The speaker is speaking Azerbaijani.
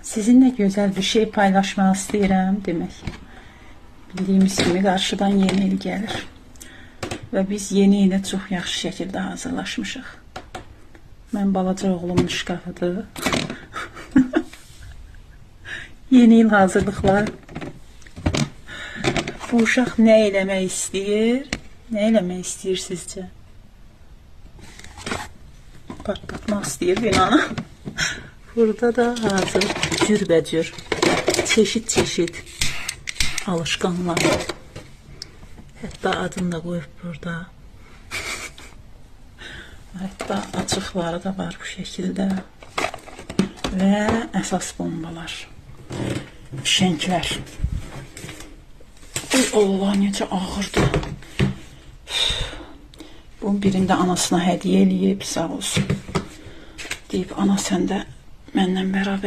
Sizinle güzel bir şey paylaşmak istəyirəm demək. Bildiyimiz kimi qarşıdan yeni il gəlir. Və biz yeni ilə çox yaxşı şəkildə hazırlaşmışıq. Mən balaca oğlumun şkafıdır. Yeni il hazırlıqlar. Bu uşaq nə eləmək istəyir? Nə eləmək istəyir sizcə? Patlatmaq istəyir binanı. Burada da hazır cürbəcür, çeşit alışqanlar. Hətta adını da qoyub burada. Hətta açıqları da var bu şəkildə. Və əsas bombalar. Fişənglər. Allah, necə ağırdır. Bunun birində anasına hədiyyə eləyib, sağ olsun. Deyib, ana sən də məndən bərabər.